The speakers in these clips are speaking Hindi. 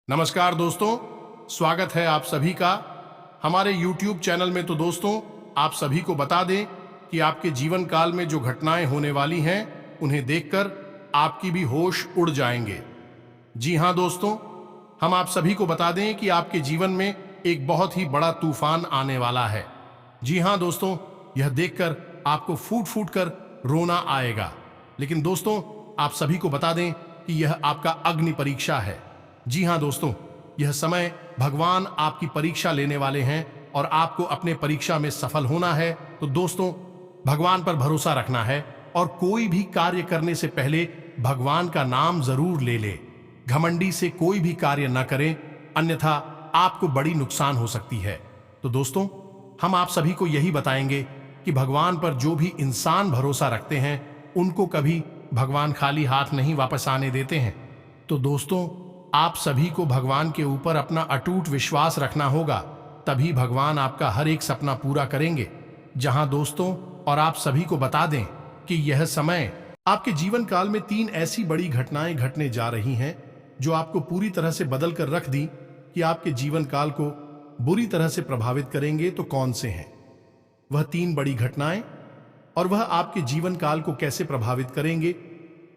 नमस्कार दोस्तों, स्वागत है आप सभी का हमारे YouTube चैनल में। तो दोस्तों, आप सभी को बता दें कि आपके जीवन काल में जो घटनाएं होने वाली हैं उन्हें देखकर आपकी भी होश उड़ जाएंगे। जी हां दोस्तों, हम आप सभी को बता दें कि आपके जीवन में एक बहुत ही बड़ा तूफान आने वाला है। जी हां दोस्तों, यह देखकर आपको फूट फूट कर रोना आएगा। लेकिन दोस्तों, आप सभी को बता दें कि यह आपका अग्नि परीक्षा है। जी हां दोस्तों, यह समय भगवान आपकी परीक्षा लेने वाले हैं और आपको अपने परीक्षा में सफल होना है। तो दोस्तों, भगवान पर भरोसा रखना है और कोई भी कार्य करने से पहले भगवान का नाम जरूर ले ले। घमंडी से कोई भी कार्य न करें, अन्यथा आपको बड़ी नुकसान हो सकती है। तो दोस्तों, हम आप सभी को यही बताएंगे कि भगवान पर जो भी इंसान भरोसा रखते हैं उनको कभी भगवान खाली हाथ नहीं वापस आने देते हैं। तो दोस्तों, आप सभी को भगवान के ऊपर अपना अटूट विश्वास रखना होगा, तभी भगवान आपका हर एक सपना पूरा करेंगे। जहां दोस्तों, और आप सभी को बता दें कि यह समय आपके जीवन काल में 3 ऐसी बड़ी घटनाएं घटने जा रही हैं जो आपको पूरी तरह से बदल कर रख दी कि आपके जीवन काल को बुरी तरह से प्रभावित करेंगे। तो कौन से हैं वह 3 बड़ी घटनाएं और वह आपके जीवन काल को कैसे प्रभावित करेंगे,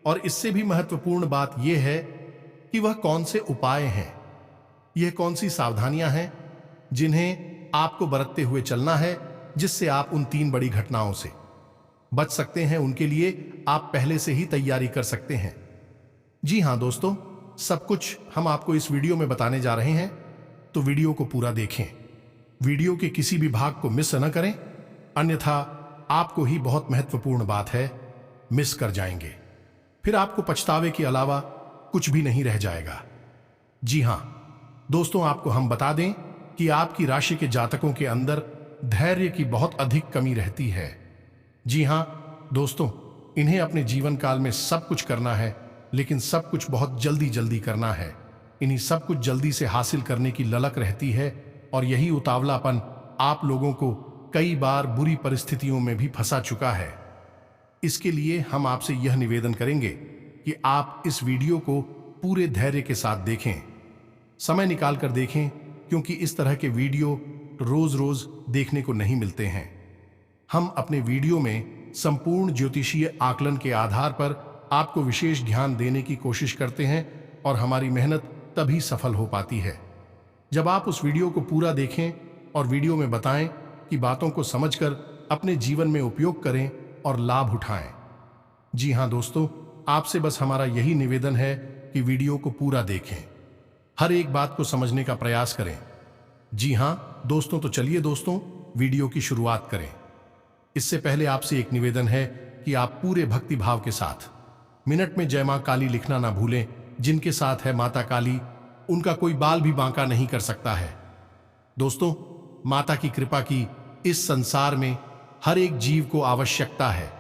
और इससे भी महत्वपूर्ण बात यह है कि वह कौन से उपाय हैं, यह कौन सी सावधानियां हैं जिन्हें आपको बरतते हुए चलना है, जिससे आप उन 3 बड़ी घटनाओं से बच सकते हैं। उनके लिए आप पहले से ही तैयारी कर सकते हैं। जी हां दोस्तों, सब कुछ हम आपको इस वीडियो में बताने जा रहे हैं, तो वीडियो को पूरा देखें। वीडियो के किसी भी भाग को मिस न करें, अन्यथा आपको ही बहुत महत्वपूर्ण बात है मिस कर जाएंगे, फिर आपको पछतावे के अलावा कुछ भी नहीं रह जाएगा। जी हां दोस्तों, आपको हम बता दें कि आपकी राशि के जातकों के अंदर धैर्य की बहुत अधिक कमी रहती है। जी हां दोस्तों, इन्हें अपने जीवन काल में सब कुछ करना है, लेकिन सब कुछ बहुत जल्दी जल्दी करना है। इन्हीं सब कुछ जल्दी से हासिल करने की ललक रहती है, और यही उतावलापन आप लोगों को कई बार बुरी परिस्थितियों में भी फंसा चुका है। इसके लिए हम आपसे यह निवेदन करेंगे कि आप इस वीडियो को पूरे धैर्य के साथ देखें, समय निकाल कर देखें, क्योंकि इस तरह के वीडियो रोज रोज देखने को नहीं मिलते हैं। हम अपने वीडियो में संपूर्ण ज्योतिषीय आकलन के आधार पर आपको विशेष ध्यान देने की कोशिश करते हैं, और हमारी मेहनत तभी सफल हो पाती है जब आप उस वीडियो को पूरा देखें और वीडियो में बताएं कि बातों को समझकर अपने जीवन में उपयोग करें और लाभ उठाएं। जी हां दोस्तों, आपसे बस हमारा यही निवेदन है कि वीडियो को पूरा देखें, हर एक बात को समझने का प्रयास करें। जी हां दोस्तों, तो चलिए दोस्तों, वीडियो की शुरुआत करें। इससे पहले आपसे एक निवेदन है कि आप पूरे भक्ति भाव के साथ मिनट में जय मां काली लिखना ना भूलें। जिनके साथ है माता काली, उनका कोई बाल भी बांका नहीं कर सकता है। दोस्तों, माता की कृपा की इस संसार में हर एक जीव को आवश्यकता है,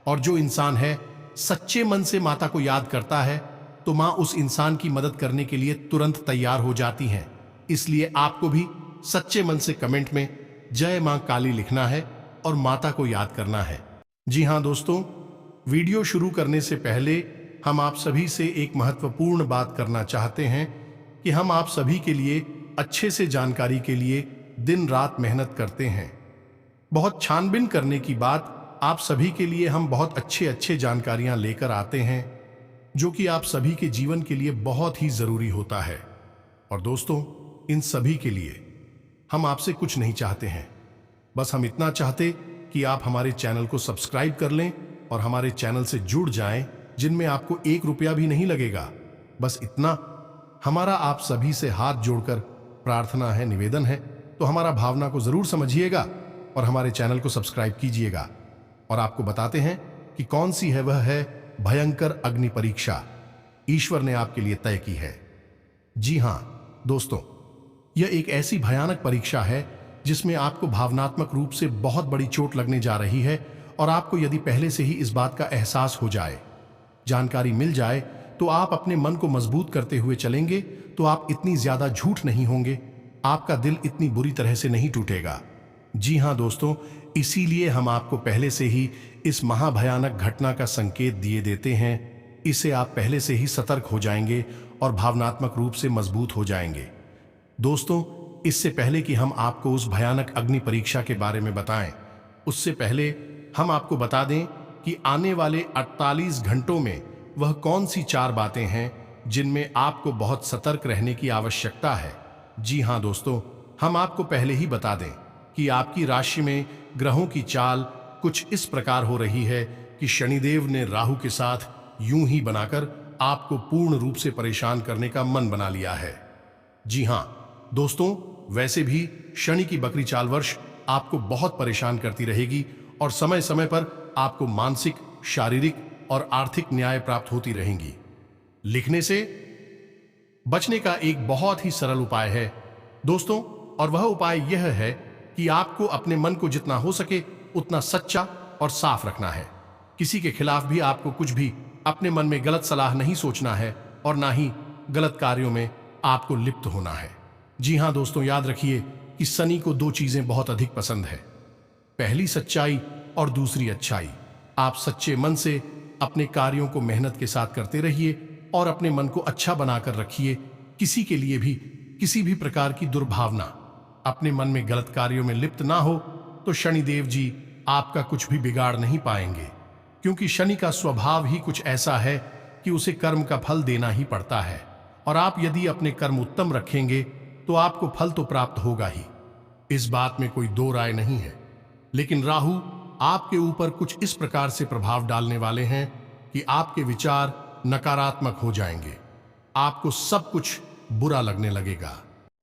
और जो इंसान है सच्चे मन से माता को याद करता है, तो मां उस इंसान की मदद करने के लिए तुरंत तैयार हो जाती हैं। इसलिए आपको भी सच्चे मन से कमेंट में जय मां काली लिखना है और माता को याद करना है। जी हां दोस्तों, वीडियो शुरू करने से पहले हम आप सभी से एक महत्वपूर्ण बात करना चाहते हैं कि हम आप सभी के लिए अच्छे से जानकारी के लिए दिन रात मेहनत करते हैं। बहुत छानबीन करने की बात, आप सभी के लिए हम बहुत अच्छे जानकारियां लेकर आते हैं, जो कि आप सभी के जीवन के लिए बहुत ही जरूरी होता है। और दोस्तों, इन सभी के लिए हम आपसे कुछ नहीं चाहते हैं, बस हम इतना चाहते कि आप हमारे चैनल को सब्सक्राइब कर लें और हमारे चैनल से जुड़ जाएं, जिनमें आपको 1 रुपया भी नहीं लगेगा। बस इतना हमारा आप सभी से हाथ जोड़कर प्रार्थना है, निवेदन है। तो हमारा भावना को जरूर समझिएगा और हमारे चैनल को सब्सक्राइब कीजिएगा। और आपको बताते हैं कि कौन सी है, वह है भयंकर अग्नि परीक्षा ईश्वर ने आपके लिए तय की है। जी हां दोस्तों, यह एक ऐसी भयानक परीक्षा है जिसमें आपको भावनात्मक रूप से बहुत बड़ी चोट लगने जा रही है, और आपको यदि पहले से ही इस बात का एहसास हो जाए, जानकारी मिल जाए, तो आप अपने मन को मजबूत करते हुए चलेंगे, तो आप इतनी ज्यादा झूठ नहीं होंगे, आपका दिल इतनी बुरी तरह से नहीं टूटेगा। जी हां दोस्तों, इसीलिए हम आपको पहले से ही इस महाभयानक घटना का संकेत दिए देते हैं। इससे आप पहले से ही सतर्क हो जाएंगे और भावनात्मक रूप से मजबूत हो जाएंगे। दोस्तों, इससे पहले कि हम आपको उस भयानक अग्नि परीक्षा के बारे में बताएं, उससे पहले हम आपको बता दें कि आने वाले 48 घंटों में वह कौन सी 4 बातें हैं जिनमें आपको बहुत सतर्क रहने की आवश्यकता है। जी हां दोस्तों, हम आपको पहले ही बता दें कि आपकी राशि में ग्रहों की चाल कुछ इस प्रकार हो रही है कि शनिदेव ने राहु के साथ यूं ही बनाकर आपको पूर्ण रूप से परेशान करने का मन बना लिया है। जी हां दोस्तों, वैसे भी शनि की बकरी चाल वर्ष आपको बहुत परेशान करती रहेगी और समय समय पर आपको मानसिक, शारीरिक और आर्थिक न्याय प्राप्त होती रहेंगी। लिखने से बचने का एक बहुत ही सरल उपाय है दोस्तों, और वह उपाय यह है कि आपको अपने मन को जितना हो सके उतना सच्चा और साफ रखना है। किसी के खिलाफ भी आपको कुछ भी अपने मन में गलत सलाह नहीं सोचना है और ना ही गलत कार्यों में आपको लिप्त होना है। जी हां दोस्तों, याद रखिए कि शनि को 2 चीजें बहुत अधिक पसंद है, पहली सच्चाई और दूसरी अच्छाई। आप सच्चे मन से अपने कार्यों को मेहनत के साथ करते रहिए और अपने मन को अच्छा बनाकर रखिए। किसी के लिए भी किसी भी प्रकार की दुर्भावना, अपने मन में गलत कार्यों में लिप्त ना हो तो शनिदेव जी आपका कुछ भी बिगाड़ नहीं पाएंगे, क्योंकि शनि का स्वभाव ही कुछ ऐसा है कि उसे कर्म का फल देना ही पड़ता है। और आप यदि अपने कर्म उत्तम रखेंगे तो आपको फल तो प्राप्त होगा ही, इस बात में कोई दो राय नहीं है। लेकिन राहु आपके ऊपर कुछ इस प्रकार से प्रभाव डालने वाले हैं कि आपके विचार नकारात्मक हो जाएंगे, आपको सब कुछ बुरा लगने लगेगा।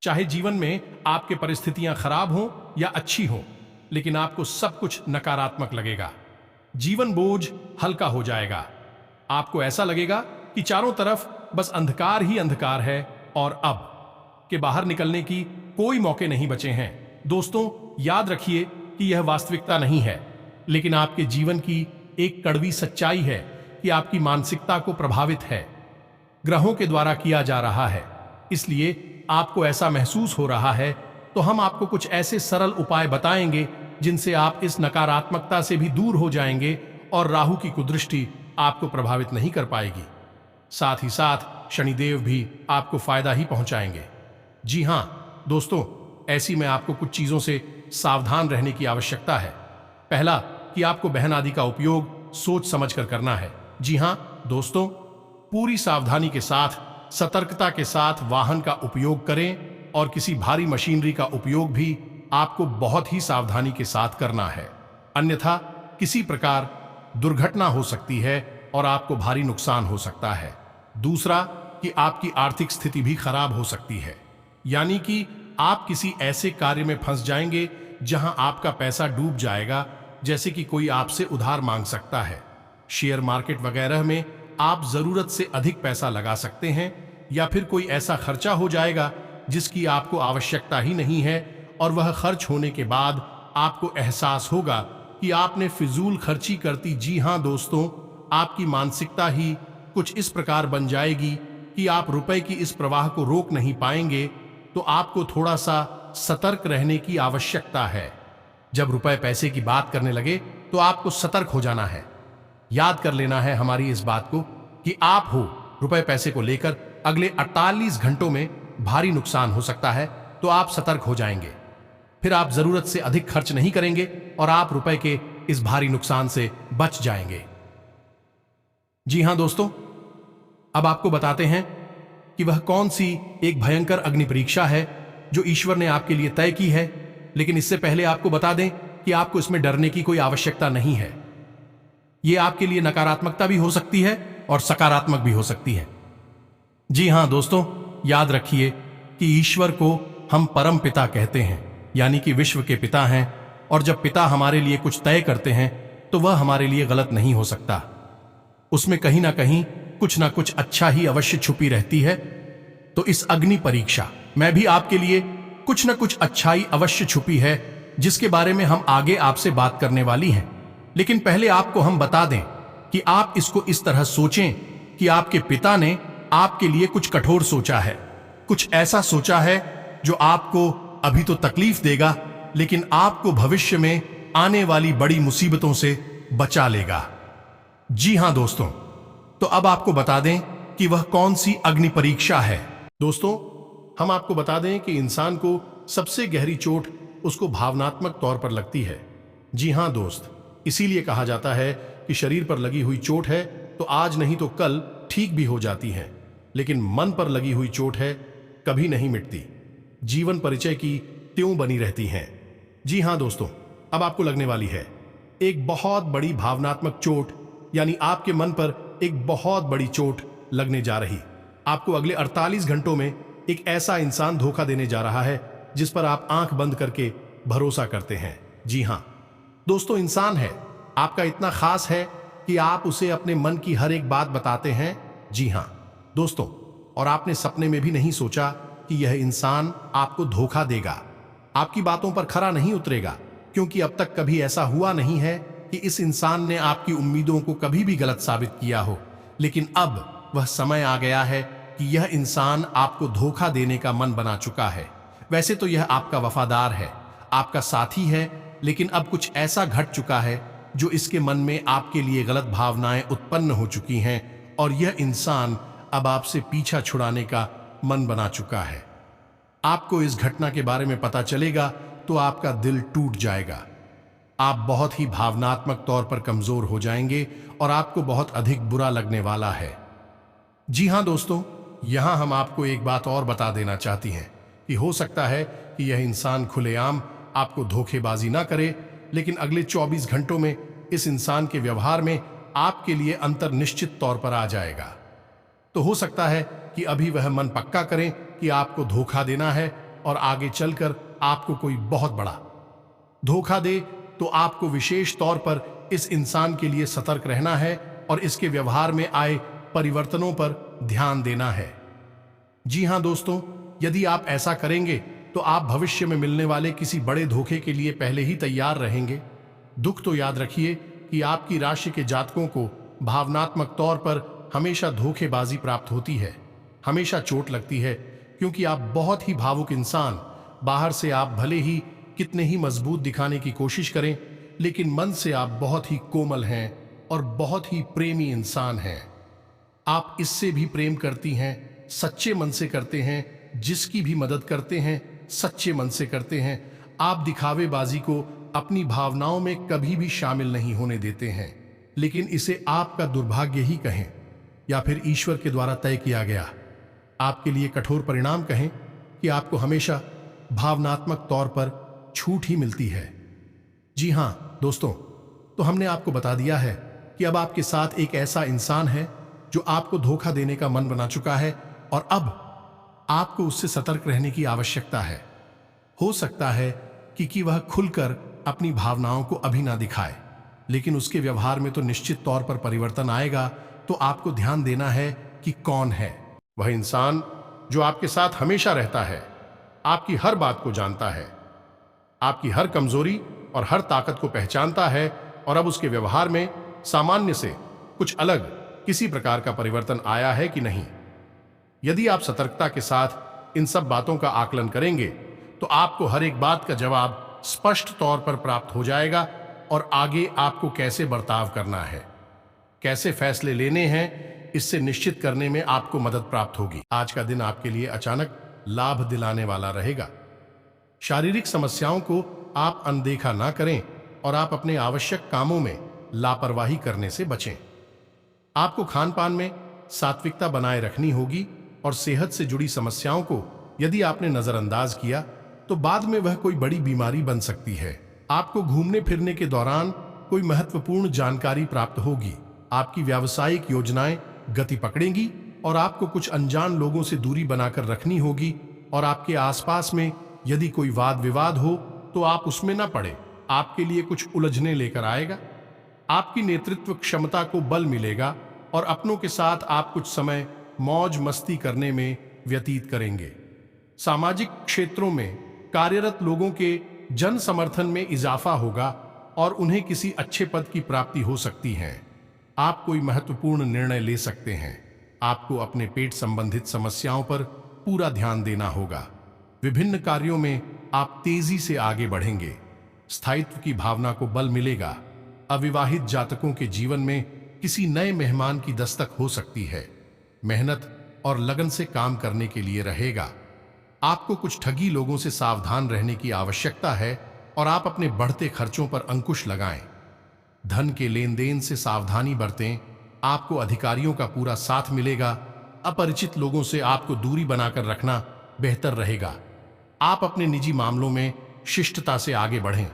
चाहे जीवन में आपके परिस्थितियां खराब हो या अच्छी हो, लेकिन आपको सब कुछ नकारात्मक लगेगा। जीवन बोझ हल्का हो जाएगा, आपको ऐसा लगेगा कि चारों तरफ बस अंधकार ही अंधकार है और अब के बाहर निकलने की कोई मौके नहीं बचे हैं। दोस्तों, याद रखिए कि यह वास्तविकता नहीं है, लेकिन आपके जीवन की एक कड़वी सच्चाई है कि आपकी मानसिकता को प्रभावित है ग्रहों के द्वारा किया जा रहा है। इसलिए आपको ऐसा महसूस हो रहा है, तो हम आपको कुछ ऐसे सरल उपाय बताएंगे जिनसे आप इस नकारात्मकता से भी दूर हो जाएंगे और राहु की कुदृष्टि आपको प्रभावित नहीं कर पाएगी। साथ ही साथ शनिदेव भी आपको फायदा ही पहुंचाएंगे। जी हां दोस्तों, ऐसी में आपको कुछ चीजों से सावधान रहने की आवश्यकता है। पहला, कि आपको बहन आदि का उपयोग सोच समझकर करना है। जी हां दोस्तों, पूरी सावधानी के साथ, सतर्कता के साथ वाहन का उपयोग करें और किसी भारी मशीनरी का उपयोग भी आपको बहुत ही सावधानी के साथ करना है, अन्यथा किसी प्रकार दुर्घटना हो सकती है और आपको भारी नुकसान हो सकता है। दूसरा, कि आपकी आर्थिक स्थिति भी खराब हो सकती है, यानी कि आप किसी ऐसे कार्य में फंस जाएंगे जहां आपका पैसा डूब जाएगा, जैसे कि कोई आपसे उधार मांग सकता है। शेयर मार्केट वगैरह में आप जरूरत से अधिक पैसा लगा सकते हैं, या फिर कोई ऐसा खर्चा हो जाएगा जिसकी आपको आवश्यकता ही नहीं है और वह खर्च होने के बाद आपको एहसास होगा कि आपने फिजूल खर्ची कर दी। जी हां दोस्तों, आपकी मानसिकता ही कुछ इस प्रकार बन जाएगी कि आप रुपए की इस प्रवाह को रोक नहीं पाएंगे। तो आपको थोड़ा सा सतर्क रहने की आवश्यकता है। जब रुपए पैसे की बात करने लगे तो आपको सतर्क हो जाना है। याद कर लेना है हमारी इस बात को कि आप हो रुपए पैसे को लेकर अगले 48 घंटों में भारी नुकसान हो सकता है, तो आप सतर्क हो जाएंगे। फिर आप जरूरत से अधिक खर्च नहीं करेंगे और आप रुपए के इस भारी नुकसान से बच जाएंगे। जी हां दोस्तों, अब आपको बताते हैं कि वह कौन सी एक भयंकर अग्नि परीक्षा है जो ईश्वर ने आपके लिए तय की है। लेकिन इससे पहले आपको बता दें कि आपको इसमें डरने की कोई आवश्यकता नहीं है। यह आपके लिए नकारात्मकता भी हो सकती है और सकारात्मक भी हो सकती है। जी हां दोस्तों, याद रखिए कि ईश्वर को हम परम पिता कहते हैं, यानी कि विश्व के पिता हैं, और जब पिता हमारे लिए कुछ तय करते हैं तो वह हमारे लिए गलत नहीं हो सकता। उसमें कहीं ना कहीं कुछ ना कुछ अच्छा ही अवश्य छुपी रहती है। तो इस अग्नि परीक्षा में भी आपके लिए कुछ ना कुछ अच्छाई अवश्य छुपी है, जिसके बारे में हम आगे आपसे बात करने वाली हैं। लेकिन पहले आपको हम बता दें कि आप इसको इस तरह सोचें कि आपके पिता ने आपके लिए कुछ कठोर सोचा है, कुछ ऐसा सोचा है जो आपको अभी तो तकलीफ देगा, लेकिन आपको भविष्य में आने वाली बड़ी मुसीबतों से बचा लेगा। जी हां दोस्तों, तो अब आपको बता दें कि वह कौन सी अग्नि परीक्षा है। दोस्तों, हम आपको बता दें कि इंसान को सबसे गहरी चोट उसको भावनात्मक तौर पर लगती है। जी हां दोस्त, इसीलिए कहा जाता है कि शरीर पर लगी हुई चोट है तो आज नहीं तो कल ठीक भी हो जाती है, लेकिन मन पर लगी हुई चोट है कभी नहीं मिटती, जीवन परिचय की त्यों बनी रहती हैं। जी हां दोस्तों, अब आपको लगने वाली है एक बहुत बड़ी भावनात्मक चोट, यानी आपके मन पर एक बहुत बड़ी चोट लगने जा रही। आपको अगले 48 घंटों में एक ऐसा इंसान धोखा देने जा रहा है जिस पर आप आंख बंद करके भरोसा करते हैं। जी हां दोस्तों, इंसान है आपका इतना खास है कि आप उसे अपने मन की हर एक बात बताते हैं। जी हां दोस्तों, और आपने सपने में भी नहीं सोचा कि यह इंसान आपको धोखा देगा, आपकी बातों पर खरा नहीं उतरेगा, क्योंकि अब तक कभी ऐसा हुआ नहीं है कि इस इंसान ने आपकी उम्मीदों को कभी भी गलत साबित किया हो। लेकिन अब वह समय आ गया है कि यह इंसान आपको धोखा देने का मन बना चुका है। वैसे तो यह आपका वफादार है, आपका साथी है, लेकिन अब कुछ ऐसा घट चुका है जो इसके मन में आपके लिए गलत भावनाएं उत्पन्न हो चुकी हैं और यह इंसान अब आपसे पीछा छुड़ाने का मन बना चुका है। आपको इस घटना के बारे में पता चलेगा तो आपका दिल टूट जाएगा। आप बहुत ही भावनात्मक तौर पर कमजोर हो जाएंगे और आपको बहुत अधिक बुरा लगने वाला है। जी हां दोस्तों, यहां हम आपको एक बात और बता देना चाहती हैं कि हो सकता है कि यह इंसान खुलेआम आपको धोखेबाजी ना करे, लेकिन अगले 24 घंटों में इस इंसान के व्यवहार में आपके लिए अंतर निश्चित तौर पर आ जाएगा। तो हो सकता है कि अभी वह मन पक्का करें कि आपको धोखा देना है और आगे चलकर आपको कोई बहुत बड़ा धोखा दे, तो आपको विशेष तौर पर इस इंसान के लिए सतर्क रहना है और इसके व्यवहार में आए परिवर्तनों पर ध्यान देना है। जी हां दोस्तों, यदि आप ऐसा करेंगे तो आप भविष्य में मिलने वाले किसी बड़े धोखे के लिए पहले ही तैयार रहेंगे। दुख तो याद रखिए कि आपकी राशि के जातकों को भावनात्मक तौर पर हमेशा धोखेबाजी प्राप्त होती है, हमेशा चोट लगती है, क्योंकि आप बहुत ही भावुक इंसान, बाहर से आप भले ही कितने ही मजबूत दिखाने की कोशिश करें, लेकिन मन से आप बहुत ही कोमल हैं और बहुत ही प्रेमी इंसान हैं। आप इससे भी प्रेम करती हैं, सच्चे मन से करते हैं, जिसकी भी मदद करते हैं सच्चे मन से करते हैं। आप दिखावेबाजी को अपनी भावनाओं में कभी भी शामिल नहीं होने देते हैं, लेकिन इसे आपका दुर्भाग्य ही कहें या फिर ईश्वर के द्वारा तय किया गया आपके लिए कठोर परिणाम कहें कि आपको हमेशा भावनात्मक तौर पर छूट ही मिलती है। जी हां दोस्तों, तो हमने आपको बता दिया है कि अब आपके साथ एक ऐसा इंसान है जो आपको धोखा देने का मन बना चुका है और अब आपको उससे सतर्क रहने की आवश्यकता है। हो सकता है कि वह खुलकर अपनी भावनाओं को अभी ना दिखाए, लेकिन उसके व्यवहार में तो निश्चित तौर पर परिवर्तन आएगा। तो आपको ध्यान देना है कि कौन है वह इंसान जो आपके साथ हमेशा रहता है, आपकी हर बात को जानता है, आपकी हर कमजोरी और हर ताकत को पहचानता है और अब उसके व्यवहार में सामान्य से कुछ अलग किसी प्रकार का परिवर्तन आया है कि नहीं। यदि आप सतर्कता के साथ इन सब बातों का आकलन करेंगे तो आपको हर एक बात का जवाब स्पष्ट तौर पर प्राप्त हो जाएगा और आगे आपको कैसे बर्ताव करना है, कैसे फैसले लेने हैं, इससे निश्चित करने में आपको मदद प्राप्त होगी। आज का दिन आपके लिए अचानक लाभ दिलाने वाला रहेगा। शारीरिक समस्याओं को आप अनदेखा ना करें और आप अपने आवश्यक कामों में लापरवाही करने से बचें। आपको खान पान में सात्विकता बनाए रखनी होगी और सेहत से जुड़ी समस्याओं को यदि आपने नजरअंदाज किया तो बाद में वह कोई बड़ी बीमारी बन सकती है। आपको घूमने फिरने के दौरान कोई महत्वपूर्ण जानकारी प्राप्त होगी। आपकी व्यावसायिक योजनाएं गति पकड़ेंगी और आपको कुछ अनजान लोगों से दूरी बनाकर रखनी होगी और आपके आसपास में यदि कोई वाद विवाद हो तो आप उसमें ना पड़े, आपके लिए कुछ उलझने लेकर आएगा। आपकी नेतृत्व क्षमता को बल मिलेगा और अपनों के साथ आप कुछ समय मौज मस्ती करने में व्यतीत करेंगे। सामाजिक क्षेत्रों में कार्यरत लोगों के जन समर्थन में इजाफा होगा और उन्हें किसी अच्छे पद की प्राप्ति हो सकती है। आप कोई महत्वपूर्ण निर्णय ले सकते हैं। आपको अपने पेट संबंधित समस्याओं पर पूरा ध्यान देना होगा। विभिन्न कार्यों में आप तेजी से आगे बढ़ेंगे। स्थायित्व की भावना को बल मिलेगा। अविवाहित जातकों के जीवन में किसी नए मेहमान की दस्तक हो सकती है। मेहनत और लगन से काम करने के लिए रहेगा। आपको कुछ ठगी लोगों से सावधान रहने की आवश्यकता है और आप अपने बढ़ते खर्चों पर अंकुश लगाएं। धन के लेन देन से सावधानी बरतें। आपको अधिकारियों का पूरा साथ मिलेगा। अपरिचित लोगों से आपको दूरी बनाकर रखना बेहतर रहेगा। आप अपने निजी मामलों में शिष्टता से आगे बढ़ें।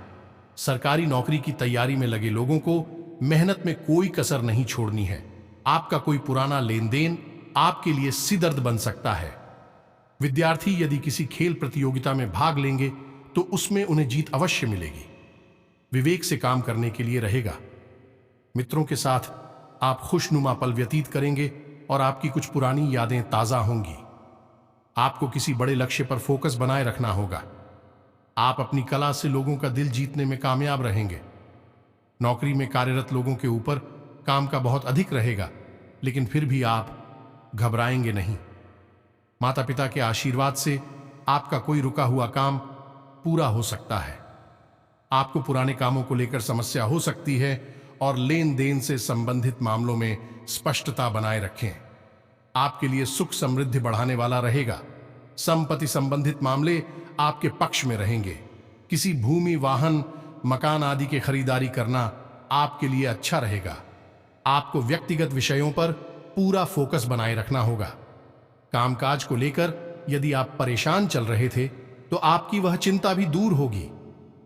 सरकारी नौकरी की तैयारी में लगे लोगों को मेहनत में कोई कसर नहीं छोड़नी है। आपका कोई पुराना लेन देन आपके लिए सिरदर्द बन सकता है। विद्यार्थी यदि किसी खेल प्रतियोगिता में भाग लेंगे तो उसमें उन्हें जीत अवश्य मिलेगी। विवेक से काम करने के लिए रहेगा। मित्रों के साथ आप खुशनुमा पल व्यतीत करेंगे और आपकी कुछ पुरानी यादें ताजा होंगी। आपको किसी बड़े लक्ष्य पर फोकस बनाए रखना होगा। आप अपनी कला से लोगों का दिल जीतने में कामयाब रहेंगे। नौकरी में कार्यरत लोगों के ऊपर काम का बहुत अधिक रहेगा, लेकिन फिर भी आप घबराएंगे नहीं। माता पिता के आशीर्वाद से आपका कोई रुका हुआ काम पूरा हो सकता है। आपको पुराने कामों को लेकर समस्या हो सकती है और लेन देन से संबंधित मामलों में स्पष्टता बनाए रखें। आपके लिए सुख समृद्धि बढ़ाने वाला रहेगा। संपत्ति संबंधित मामले आपके पक्ष में रहेंगे। किसी भूमि, वाहन, मकान आदि की खरीदारी करना आपके लिए अच्छा रहेगा। आपको व्यक्तिगत विषयों पर पूरा फोकस बनाए रखना होगा। कामकाज को लेकर यदि आप परेशान चल रहे थे तो आपकी वह चिंता भी दूर होगी।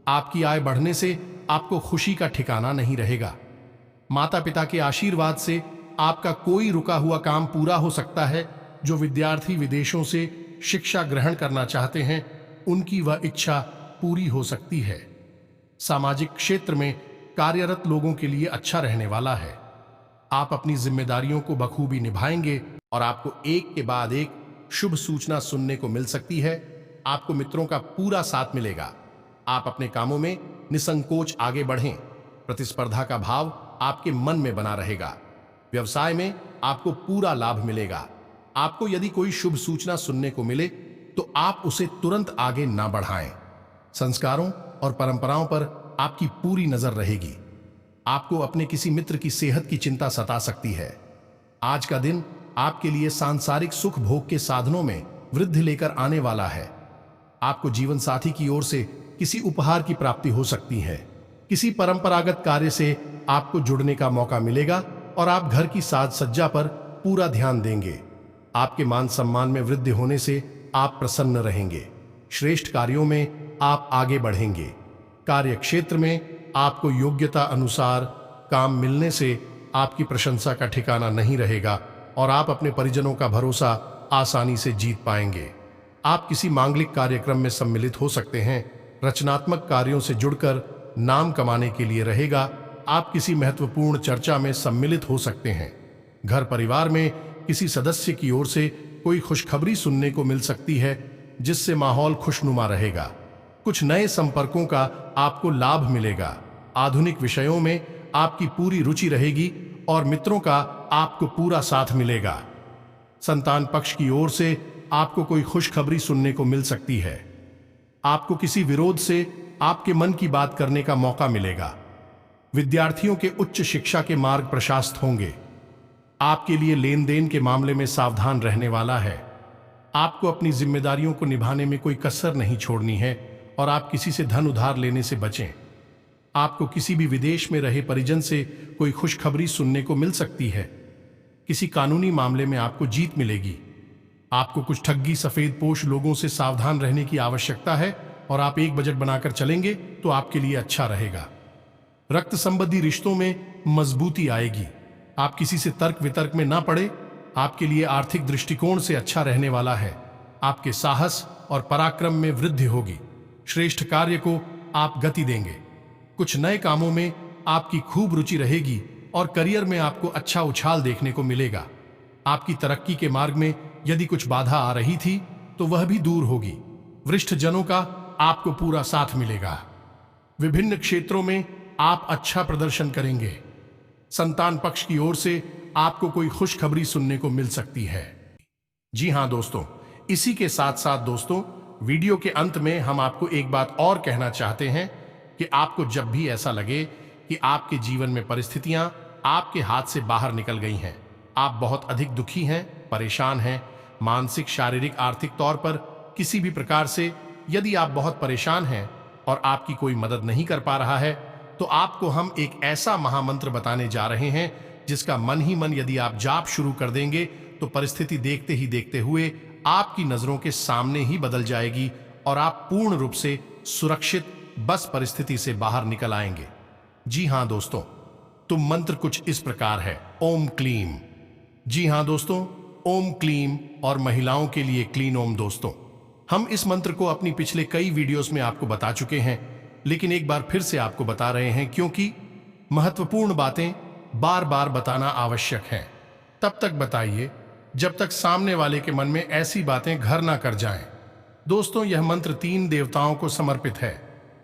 आपकी आय बढ़ने से आपको खुशी का ठिकाना नहीं रहेगा। माता पिता के आशीर्वाद से आपका कोई रुका हुआ काम पूरा हो सकता है। जो विद्यार्थी विदेशों से शिक्षा ग्रहण करना चाहते हैं, उनकी वह इच्छा पूरी हो सकती है। सामाजिक क्षेत्र में कार्यरत लोगों के लिए अच्छा रहने वाला है। आप अपनी जिम्मेदारियों को बखूबी निभाएंगे और आपको एक के बाद एक शुभ सूचना सुनने को मिल सकती है। आपको मित्रों का पूरा साथ मिलेगा। आप अपने कामों में निसंकोच आगे बढ़ें। प्रतिस्पर्धा का भाव आपके मन में बना रहेगा। व्यवसाय में आपको पूरा लाभ मिलेगा। आपको यदि कोई शुभ सूचना सुनने को मिले तो आप उसे तुरंत आगे ना बढ़ाएं। संस्कारों और परंपराओं पर आपकी पूरी नजर रहेगी। आपको अपने किसी मित्र की सेहत की चिंता सता सकती है। आज का दिन आपके लिए सांसारिक सुख भोग के साधनों में वृद्धि लेकर आने वाला है। आपको जीवन साथी की ओर से किसी उपहार की प्राप्ति हो सकती है। किसी परंपरागत कार्य से आपको जुड़ने का मौका मिलेगा और आप घर की साज सज्जा पर पूरा ध्यान देंगे। आपके मान सम्मान में वृद्धि होने से आप प्रसन्न रहेंगे। श्रेष्ठ कार्यों में आप आगे बढ़ेंगे। कार्य क्षेत्र में आपको योग्यता अनुसार काम मिलने से आपकी प्रशंसा का ठिकाना नहीं रहेगा और आप अपने परिजनों का भरोसा आसानी से जीत पाएंगे। आप किसी मांगलिक कार्यक्रम में सम्मिलित हो सकते हैं। रचनात्मक कार्यों से जुड़कर नाम कमाने के लिए रहेगा। आप किसी महत्वपूर्ण चर्चा में सम्मिलित हो सकते हैं। घर परिवार में किसी सदस्य की ओर से कोई खुशखबरी सुनने को मिल सकती है, जिससे माहौल खुशनुमा रहेगा। कुछ नए संपर्कों का आपको लाभ मिलेगा। आधुनिक विषयों में आपकी पूरी रुचि रहेगी और मित्रों का आपको पूरा साथ मिलेगा। संतान पक्ष की ओर से आपको कोई खुशखबरी सुनने को मिल सकती है। आपको किसी विरोध से आपके मन की बात करने का मौका मिलेगा। विद्यार्थियों के उच्च शिक्षा के मार्ग प्रशस्त होंगे। आपके लिए लेन देन के मामले में सावधान रहने वाला है। आपको अपनी जिम्मेदारियों को निभाने में कोई कसर नहीं छोड़नी है और आप किसी से धन उधार लेने से बचें। आपको किसी भी विदेश में रहे परिजन से कोई खुशखबरी सुनने को मिल सकती है। किसी कानूनी मामले में आपको जीत मिलेगी। आपको कुछ ठगी सफेदपोश लोगों से सावधान रहने की आवश्यकता है और आप एक बजट बनाकर चलेंगे तो आपके लिए अच्छा रहेगा। रक्त संबंधी रिश्तों में मजबूती आएगी। आप किसी से तर्क वितर्क में ना पड़े। आपके लिए आर्थिक दृष्टिकोण से अच्छा रहने वाला है। आपके साहस और पराक्रम में वृद्धि होगी। श्रेष्ठ कार्य को आप गति देंगे। कुछ नए कामों में आपकी खूब रुचि रहेगी और करियर में आपको अच्छा उछाल देखने को मिलेगा। आपकी तरक्की के मार्ग में यदि कुछ बाधा आ रही थी तो वह भी दूर होगी। वरिष्ठ जनों का आपको पूरा साथ मिलेगा। विभिन्न क्षेत्रों में आप अच्छा प्रदर्शन करेंगे। संतान पक्ष की ओर से आपको कोई खुशखबरी सुनने को मिल सकती है। जी हां दोस्तों, इसी के साथ साथ दोस्तों, वीडियो के अंत में हम आपको एक बात और कहना चाहते हैं कि आपको जब भी ऐसा लगे कि आपके जीवन में परिस्थितियां आपके हाथ से बाहर निकल गई हैं, आप बहुत अधिक दुखी हैं, परेशान हैं, मानसिक, शारीरिक, आर्थिक तौर पर किसी भी प्रकार से यदि आप बहुत परेशान हैं और आपकी कोई मदद नहीं कर पा रहा है, तो आपको हम एक ऐसा महामंत्र बताने जा रहे हैं जिसका मन ही मन यदि आप जाप शुरू कर देंगे तो परिस्थिति देखते ही देखते हुए आपकी नजरों के सामने ही बदल जाएगी और आप पूर्ण रूप से सुरक्षित बस परिस्थिति से बाहर निकल आएंगे। जी हां दोस्तों, तो मंत्र कुछ इस प्रकार है, ओम क्लीम। जी हां दोस्तों, ओम क्लीम और महिलाओं के लिए क्लीन ओम। दोस्तों, हम इस मंत्र को अपनी पिछले कई वीडियोस में आपको बता चुके हैं, लेकिन एक बार फिर से आपको बता रहे हैं क्योंकि महत्वपूर्ण बातें बार बार बताना आवश्यक है। तब तक बताइए जब तक सामने वाले के मन में ऐसी बातें घर ना कर जाएं। दोस्तों, यह मंत्र 3 देवताओं को समर्पित है।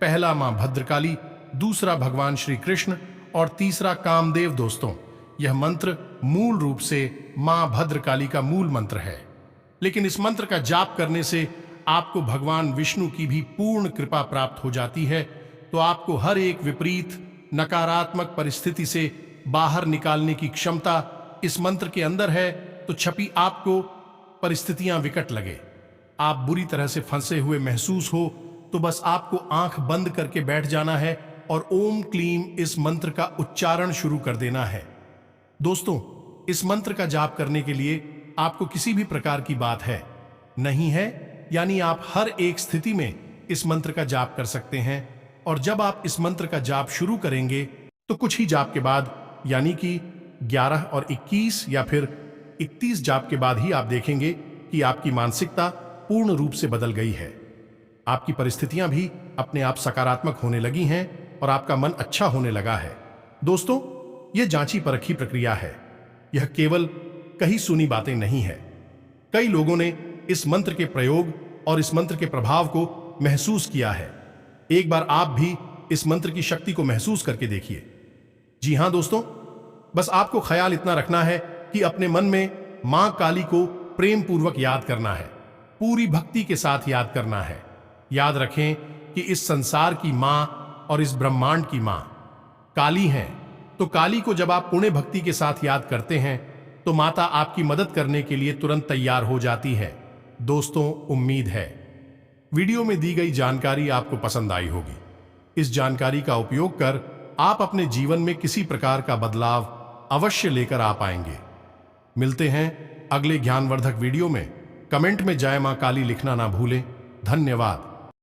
पहला मां भद्रकाली, दूसरा भगवान श्री कृष्ण और तीसरा कामदेव। दोस्तों, यह मंत्र मूल रूप से मां भद्रकाली का मूल मंत्र है, लेकिन इस मंत्र का जाप करने से आपको भगवान विष्णु की भी पूर्ण कृपा प्राप्त हो जाती है। तो आपको हर एक विपरीत नकारात्मक परिस्थिति से बाहर निकालने की क्षमता इस मंत्र के अंदर है। तो छपी आपको परिस्थितियां विकट लगे, आप बुरी तरह से फंसे हुए महसूस हो, तो बस आपको आंख बंद करके बैठ जाना है और ओम क्लीम इस मंत्र का उच्चारण शुरू कर देना है। दोस्तों, इस मंत्र का जाप करने के लिए आपको किसी भी प्रकार की बात है नहीं है, यानी आप हर एक स्थिति में इस मंत्र का जाप कर सकते हैं। और जब आप इस मंत्र का जाप शुरू करेंगे तो कुछ ही जाप के बाद, यानी कि 11 और 21 या फिर 31 जाप के बाद ही आप देखेंगे कि आपकी मानसिकता पूर्ण रूप से बदल गई है, आपकी परिस्थितियां भी अपने आप सकारात्मक होने लगी हैं और आपका मन अच्छा होने लगा है। दोस्तों, यह जांची परखी प्रक्रिया है, यह केवल कहीं सुनी बातें नहीं है। कई लोगों ने इस मंत्र के प्रयोग और इस मंत्र के प्रभाव को महसूस किया है। एक बार आप भी इस मंत्र की शक्ति को महसूस करके देखिए। जी हां दोस्तों, बस आपको ख्याल इतना रखना है कि अपने मन में मां काली को प्रेम पूर्वक याद करना है, पूरी भक्ति के साथ याद करना है। याद रखें कि इस संसार की मां और इस ब्रह्मांड की मां काली हैं। तो काली को जब आप पुण्य भक्ति के साथ याद करते हैं तो माता आपकी मदद करने के लिए तुरंत तैयार हो जाती है। दोस्तों, उम्मीद है वीडियो में दी गई जानकारी आपको पसंद आई होगी। इस जानकारी का उपयोग कर आप अपने जीवन में किसी प्रकार का बदलाव अवश्य लेकर आ पाएंगे। मिलते हैं अगले ज्ञानवर्धक वीडियो में। कमेंट में जय मां काली लिखना ना भूलें। धन्यवाद।